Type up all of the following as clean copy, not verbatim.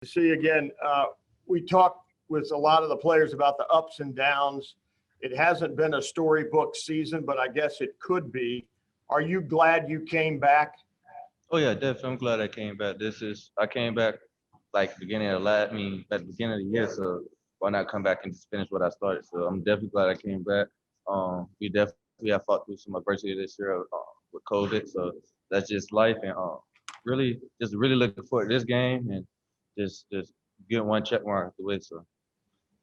See again, we talked with a lot of the players about the ups and downs. It hasn't been a storybook season, but I guess it could be. Are you glad you came back? Oh yeah, definitely. I'm glad I came back. I came back like beginning of at the beginning of the year. So why not come back and just finish what I started? So I'm definitely glad I came back. We definitely have fought through some adversity this year with COVID. So that's just life, and really looking forward to this game and just getting one check mark the way. So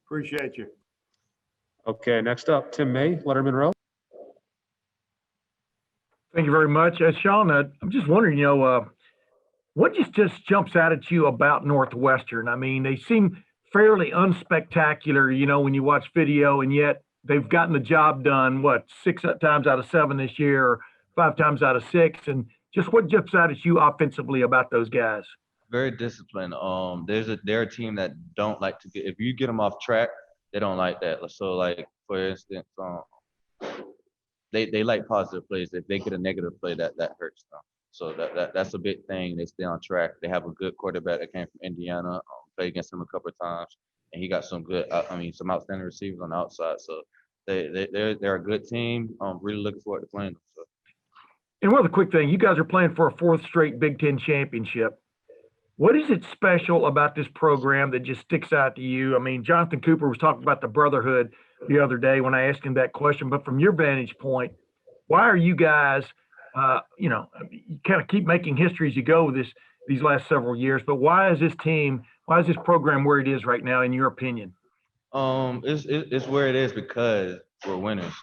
Appreciate you. Okay, next up, Tim May, Letterman Row. Thank you very much. Shaun, I'm just wondering, what just jumps out at you about Northwestern? I mean, they seem fairly unspectacular, when you watch video, and yet they've gotten the job done, 6 times out of 7 this year, or 5 times out of 6? And just what jumps out at you offensively about those guys? very disciplined. They're a team that don't like to if you get them off track, they don't like that. So like for instance, they like positive plays. If they get a negative play, that hurts them. So that's a big thing. They stay on track. They have a good quarterback that came from Indiana. Played against him a couple of times, and he got some some outstanding receivers on the outside. So they're a good team. I'm really looking forward to playing them. So. And one other quick thing, you guys are playing for a 4th straight Big Ten championship. What is it special about this program that just sticks out to you? I mean, Jonathan Cooper was talking about the brotherhood the other day when I asked him that question. But from your vantage point, why are you guys, you kind of keep making history as you go with these last several years, but why is this program where it is right now, in your opinion? It's where it is because we're winners.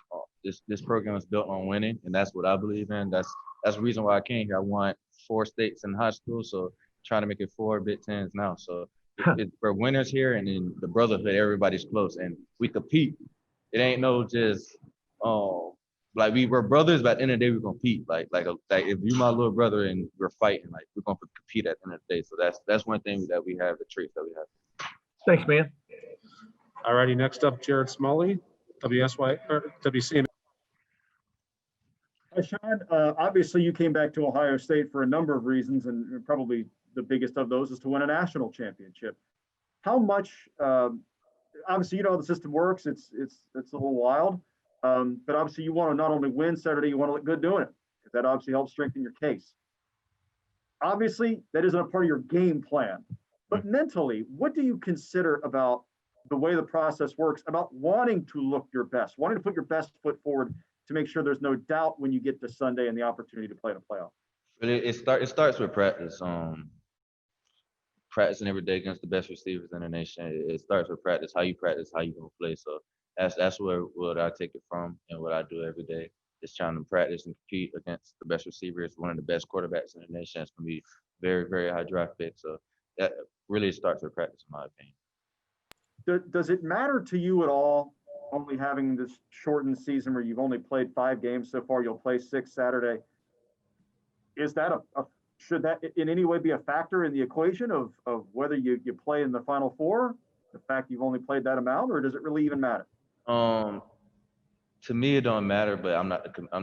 This program is built on winning, and that's what I believe in. That's the reason why I came here. I won 4 states in high school, so trying to make it 4 Big Tens now. So we're winners here, and in the brotherhood, everybody's close, and we compete. It ain't no just like we're brothers, but at the end of the day, we compete. Like if you my little brother and we're fighting, like we're gonna compete at the end of the day. So that's one thing that we have, the traits that we have. Thanks, man. All righty, next up, Jared Smalley, WCM. Hi, Shaun. Obviously, you came back to Ohio State for a number of reasons, and probably the biggest of those is to win a national championship. How much? Obviously, you know how the system works. It's a little wild, but obviously, you want to not only win Saturday, you want to look good doing it, because that obviously helps strengthen your case. Obviously, that isn't a part of your game plan, but mentally, what do you consider about the way the process works, about wanting to look your best, wanting to put your best foot forward to make sure there's no doubt when you get to Sunday and the opportunity to play in a playoff? It starts with practice. Practicing every day against the best receivers in the nation. It starts with practice. How you practice, how you gonna play. So that's what I take it from, and what I do every day. Just trying to practice and compete against the best receivers, one of the best quarterbacks in the nation. It's gonna be very, very high draft pick. So that really starts with practice, in my opinion. Does it matter to you at all, only having this shortened season where you've only played 5 games so far, you'll play 6 Saturday? Is that should that in any way be a factor in the equation of whether you play in the Final Four, the fact you've only played that amount, or does it really even matter? To me, it don't matter, but I'm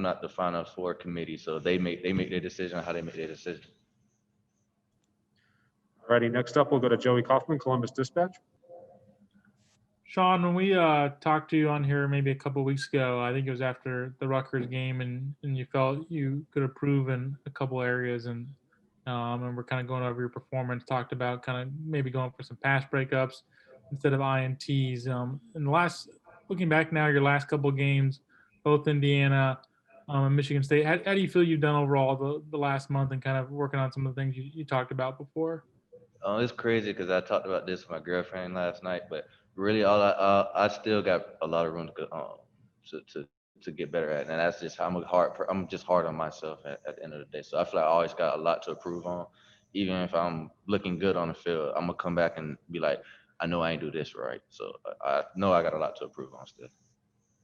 not the Final Four committee, so they make their decision on how they make their decision. All righty, next up, we'll go to Joey Kaufman, Columbus Dispatch. Shaun, when we talked to you on here maybe a couple of weeks ago, I think it was after the Rutgers game, and you felt you could improve in a couple areas, and we're kind of going over your performance, talked about kind of maybe going for some pass breakups instead of INTs. Looking back now, your last couple of games, both Indiana and Michigan State, how do you feel you've done overall the last month and kind of working on some of the things you talked about before? It's crazy because I talked about this with my girlfriend last night, but really, I still got a lot of room to get better at, and that's just how I'm just hard on myself at the end of the day. So I feel like I always got a lot to improve on. Even if I'm looking good on the field, I'm gonna come back and be like, I know I ain't do this right. So I know I got a lot to improve on still.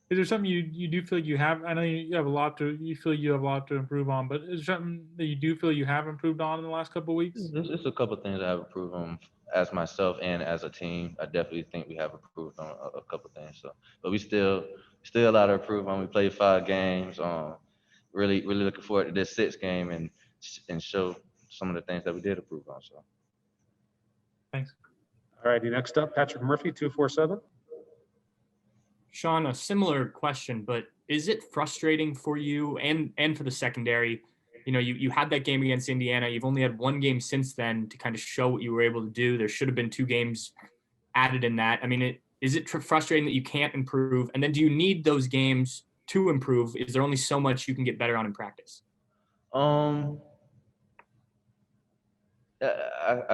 Is there something you do feel you have? I know you have a lot to improve on, but is there something that you do feel you have improved on in the last couple of weeks? There's a couple of things I have improved on as myself and as a team. I definitely think we have improved on a couple of things. So, but we still a lot to improve on. We played 5 games. Really looking forward to this 6th game and show some of the things that we did improve on. So. Thanks. All righty, next up, Patrick Murphy, 247. Shaun, a similar question, but is it frustrating for you and for the secondary? You know, you had that game against Indiana. You've only had one game since then to kind of show what you were able to do. There should have been 2 games added in that. I mean, is it frustrating that you can't improve? And then do you need those games to improve? Is there only so much you can get better on in practice? I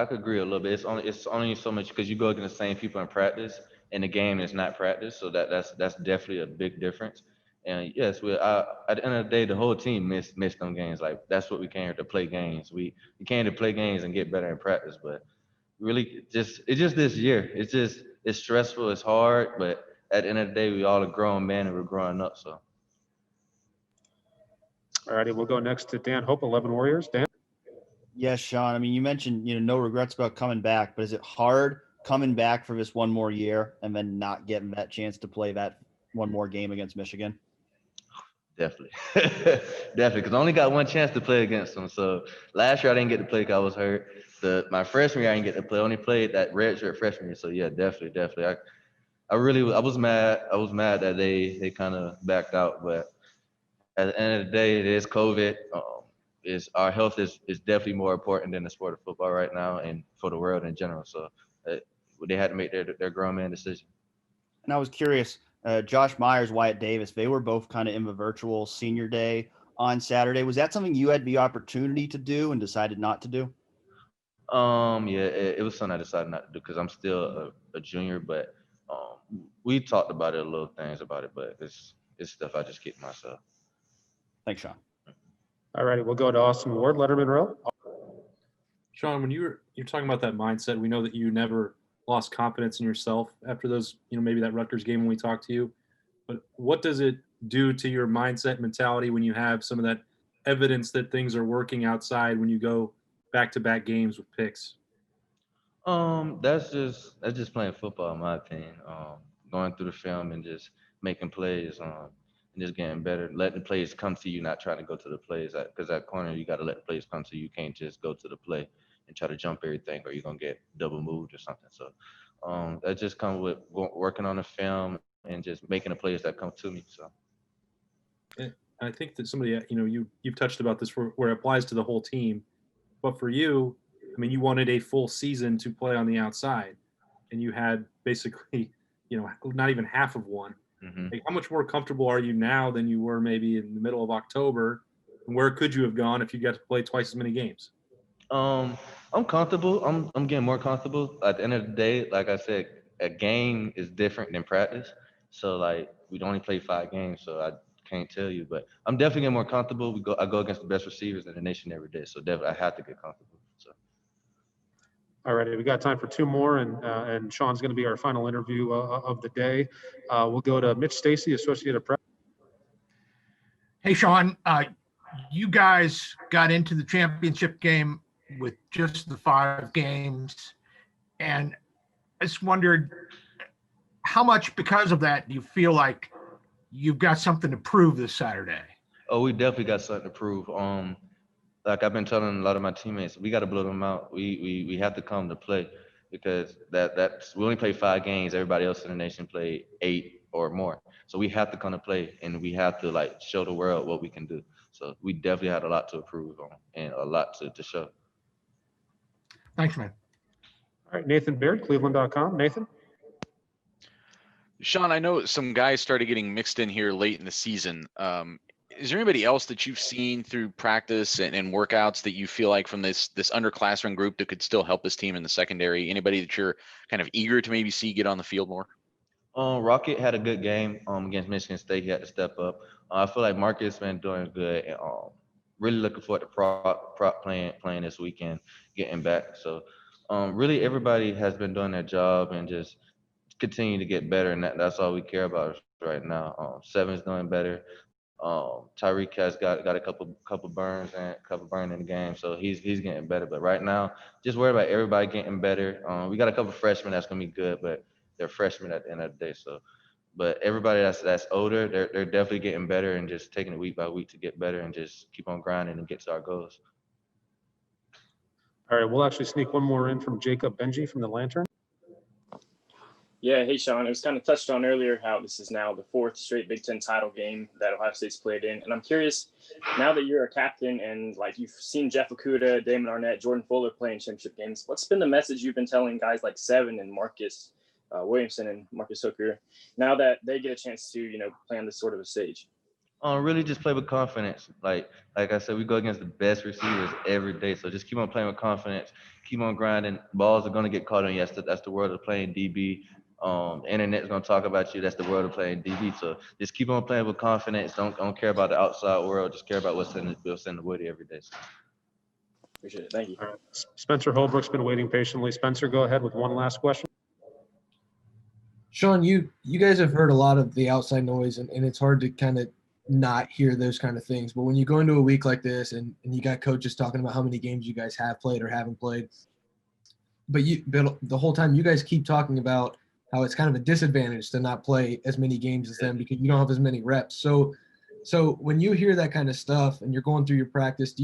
could agree a little bit. It's only so much because you go against the same people in practice, and the game is not practice. So that's definitely a big difference. And yes, at the end of the day, the whole team missed them games. Like that's what we came here to play games. We came to play games and get better in practice. But really, it's just this year. It's stressful. It's hard. But at the end of the day, we all are grown men and we're growing up. So. All righty, we'll go next to Dan Hope, 11 Warriors. Dan? Yes, Shaun. I mean, you mentioned, no regrets about coming back, but is it hard coming back for this one more year and then not getting that chance to play that one more game against Michigan? Definitely. Definitely, because I only got one chance to play against them. So last year I didn't get to play because I was hurt. My freshman year I didn't get to play. I only played that redshirt freshman year. So yeah, definitely. I was mad. I was mad that they kind of backed out. But at the end of the day, it is COVID. Our health is definitely more important than the sport of football right now and for the world in general. So they had to make their grown man decision. And I was curious, Josh Myers, Wyatt Davis, they were both kind of in the virtual senior day on Saturday. Was that something you had the opportunity to do and decided not to do? Yeah, it was something I decided not to do because I'm still a junior, but we talked about it, little things about it, but it's stuff I just keep to myself. Thanks, Shaun. All righty, we'll go to Austin Ward, Letterman Row. Shaun, when you're talking about that mindset, we know that you never lost confidence in yourself after those, maybe that Rutgers game when we talked to you. But what does it do to your mindset mentality when you have some of that evidence that things are working outside when you go back-to-back games with picks? That's just playing football, in my opinion. Going through the film and just making plays, and just getting better, letting the plays come to you, not trying to go to the plays. Because at corner, you got to let the plays come to you. You can't just go to the play and try to jump everything, or you're gonna get double moved or something. So that just comes with working on the film and just making the plays that come to me. So. I think that somebody, you've touched about this where it applies to the whole team, but for you, I mean, you wanted a full season to play on the outside, and you had basically, not even half of one. Mm-hmm. Like, how much more comfortable are you now than you were maybe in the middle of October? And where could you have gone if you got to play twice as many games? I'm comfortable. I'm getting more comfortable. At the end of the day, like I said, a game is different than practice. So like we only play 5 games, so I can't tell you, but I'm definitely getting more comfortable. I go against the best receivers in the nation every day, so definitely I have to get comfortable. So. All righty, we got time for 2 more, and Shaun's going to be our final interview of the day. We'll go to Mitch Stacy, Associated Press. Hey, Shaun, you guys got into the championship game with just the 5 games, and I just wondered how much because of that do you feel like you've got something to prove this Saturday? Oh, we definitely got something to prove. Like I've been telling a lot of my teammates, we got to blow them out. We have to come to play because that's we only play 5 games. Everybody else in the nation played 8 or more. So we have to come to play, and we have to show the world what we can do. So we definitely had a lot to improve on and a lot to show. Thanks, man. All right, Nathan Baird, Cleveland.com. Nathan? Shaun, I know some guys started getting mixed in here late in the season. Is there anybody else that you've seen through practice and workouts that you feel like from this underclassmen group that could still help this team in the secondary? Anybody that you're kind of eager to maybe see get on the field more? Rocket had a good game against Michigan State. He had to step up. I feel like Marcus been doing good, and really looking forward to prop playing this weekend, getting back. So really everybody has been doing their job and just continue to get better, and that's all we care about right now. Seven's doing better. Tyreek has got a couple burns in the game, so he's getting better. But right now, just worried about everybody getting better. We got a couple freshmen that's gonna be good, but they're freshmen at the end of the day. So, but everybody that's older, they're definitely getting better and just taking it week by week to get better and just keep on grinding and get to our goals. All All right, we'll actually sneak one more in from Jacob Benji from the Lantern. Yeah, hey Sean, it was kind of touched on earlier how this is now the 4th straight Big Ten title game that Ohio State's played in. And I'm curious, now that you're a captain and like you've seen Jeff Okudah, Damon Arnett, Jordan Fuller playing championship games, what's been the message you've been telling guys like Seven and Marcus Williamson and Marcus Hooker now that they get a chance to, play on this sort of a stage? Really just play with confidence. Like I said, we go against the best receivers every day. So just keep on playing with confidence, keep on grinding. Balls are gonna get caught on you. That's the world of playing DB. Internet's gonna talk about you. That's the world of playing DB. So just keep on playing with confidence. Don't care about the outside world. Just care about what's in the woody every day. So. Appreciate it. Thank you. All right. Spencer Holbrook's been waiting patiently. Spencer, go ahead with one last question. Shaun, you guys have heard a lot of the outside noise, and it's hard to kind of not hear those kind of things. But when you go into a week like this and you got coaches talking about how many games you guys have played or haven't played, but the whole time you guys keep talking about how it's kind of a disadvantage to not play as many games as them because you don't have as many reps. So when you hear that kind of stuff and you're going through your practice,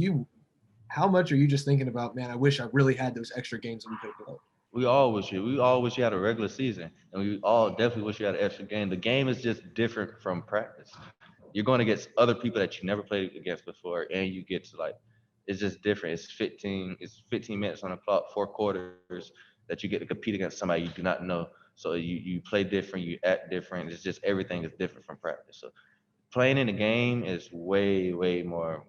how much are you just thinking about, man, I wish I really had those extra games that we could have played? We all wish you had a regular season, and we all definitely wish you had an extra game. The game is just different from practice. You're going against other people that you never played against before, and you get to it's just different. It's 15 minutes on the clock, 4 quarters that you get to compete against somebody you do not know. So you play different, you act different. It's just everything is different from practice. So playing in a game is way more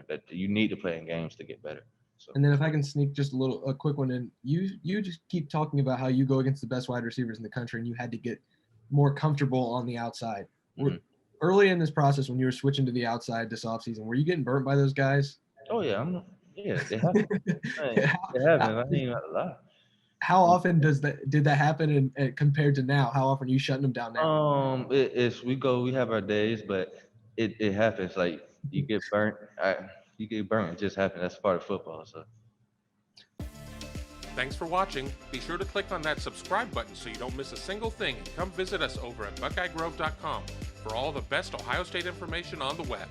that you need to play in games to get better. So. And then if I can sneak just a quick one in, you just keep talking about how you go against the best wide receivers in the country and you had to get more comfortable on the outside. Mm-hmm. Early in this process, when you were switching to the outside this offseason, were you getting burnt by those guys? Oh yeah, they happen. They happen. I ain't gonna lie. How often did that happen, and compared to now? How often are you shutting them down now? We have our days, but it happens. Like you get burnt. It just happens. That's part of football. So. Thanks for watching. Be sure to click on that subscribe button so you don't miss a single thing, and come visit us over at BuckeyeGrove.com for all the best Ohio State information on the web.